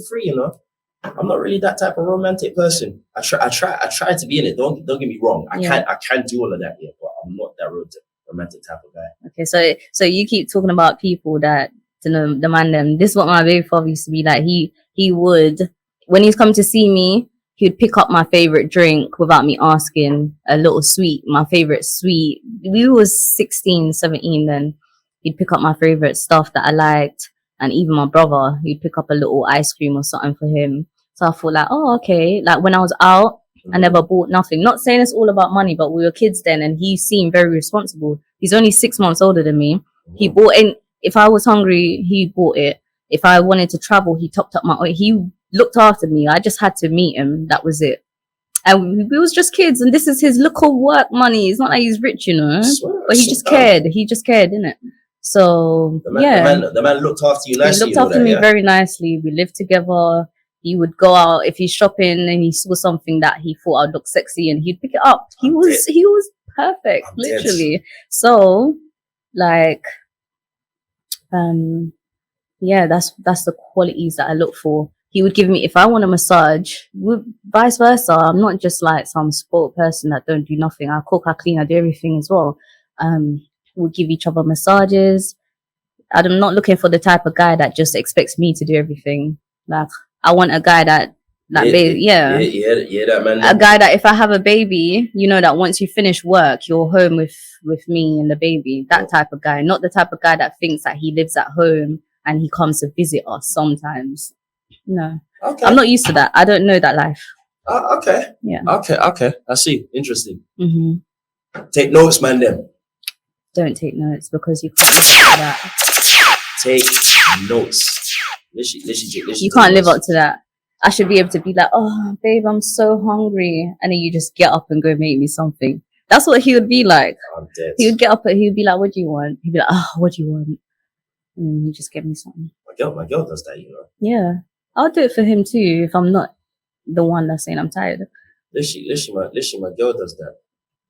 free, you know. I'm not really that type of romantic person. I try to be in it. Don't get me wrong. I can't do all of that yet, but I'm not that romantic type of guy. Okay, so you keep talking about people that the man them. This is what my baby father used to be like. He would, when he's come to see me, he'd pick up my favorite drink without me asking. A little sweet, my favorite sweet. We was 16, 17 then. He'd pick up my favorite stuff that I liked, and even my brother, he'd pick up a little ice cream or something for him. So I thought like, oh, okay. Like when I was out, I never bought nothing. Not saying it's all about money, but we were kids then, and he seemed very responsible. He's only 6 months older than me. He bought in. If I was hungry, he bought it. If I wanted to travel, he topped up he looked after me. I just had to meet him. That was it. And we was just kids, and this is his little work money. It's not like he's rich, you know. But he just cared. He just cared, innit? So the man looked after you nicely. He looked after me very nicely. We lived together. He would go out if he's shopping and he saw something that he thought I'd look sexy, and he'd pick it up. He was perfect, literally. So, like, that's the qualities that I look for. He would give me, if I want a massage, vice versa. I'm not just like some spoiled person that don't do nothing. I cook, I clean, I do everything as well. We'll give each other massages. I'm not looking for the type of guy that just expects me to do everything. Like, I want a guy that, like, that man. A guy that if I have a baby, you know, that once you finish work, you're home with me and the baby. That type of guy, not the type of guy that thinks that he lives at home and he comes to visit us sometimes. No, okay. I'm not used to that. I don't know that life. Okay. Yeah. Okay. I see. Interesting. Mm-hmm. Take notes, man. Then. Don't take notes because you can't live up to that. Take notes. Literally, you can't live up to that. I should be able to be like, oh, babe, I'm so hungry. And then you just get up and go make me something. That's what he would be like. I'm dead. He would get up and he would be like, what do you want? He'd be like, oh, what do you want? And then he'd just give me something. My girl does that, you know. Yeah. I'll do it for him too if I'm not the one that's saying I'm tired. Literally, my girl does that.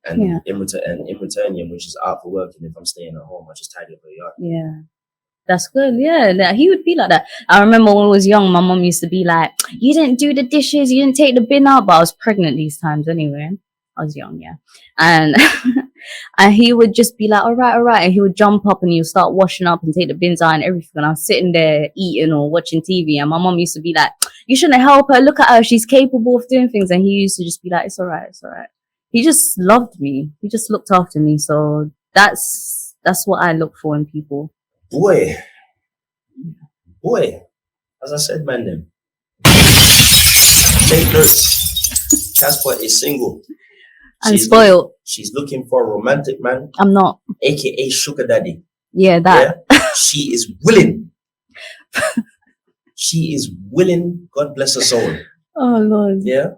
And in return, when she's out for work, and if I'm staying at home, I just tidy up her yard. Yeah. That's good. Yeah, he would be like that. I remember when I was young, my mom used to be like, you didn't do the dishes, you didn't take the bin out. But I was pregnant these times anyway. I was young, yeah. And and he would just be like, all right. And he would jump up and he would start washing up and take the bins out and everything. And I was sitting there eating or watching TV. And my mom used to be like, you shouldn't help her. Look at her. She's capable of doing things. And he used to just be like, it's all right. He just loved me. He just looked after me. So that's what I look for in people. Boy, as I said, man, them. Take notes. Khasper is single. I'm spoiled. She's looking for a romantic man. I'm not. AKA sugar daddy. Yeah, that. Yeah? She is willing. She is willing. God bless her soul. Oh Lord. Yeah.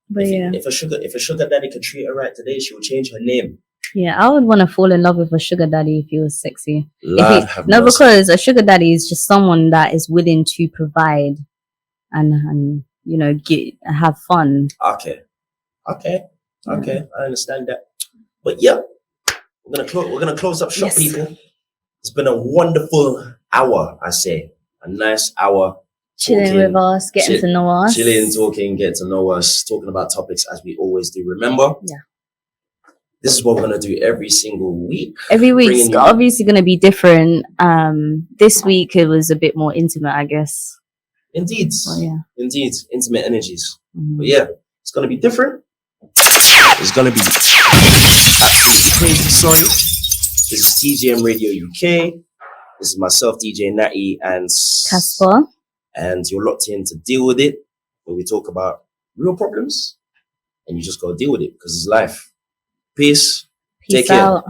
But if a sugar daddy could treat her right today, she would change her name. Yeah, I would want to fall in love with a sugar daddy if he was sexy. Because a sugar daddy is just someone that is willing to provide and you know have fun. Okay, I understand that. But yeah, we're gonna close up shop, people. It's been a wonderful hour, I say, a nice hour. Chilling with us, getting to know us. Chilling, talking, getting to know us, talking about topics as we always do. Remember? Yeah. This is what we're going to do every single week. Every week's obviously going to be different. This week it was a bit more intimate, I guess. Indeed. Oh, yeah. Indeed. Intimate energies. But yeah, it's going to be different. It's going to be absolutely crazy. Sorry. This is TGM Radio UK. This is myself, DJ Natty, and Khasper. And you're locked in to Deal With It, where we talk about real problems and you just got to deal with it because it's life. Peace. Take care. Out.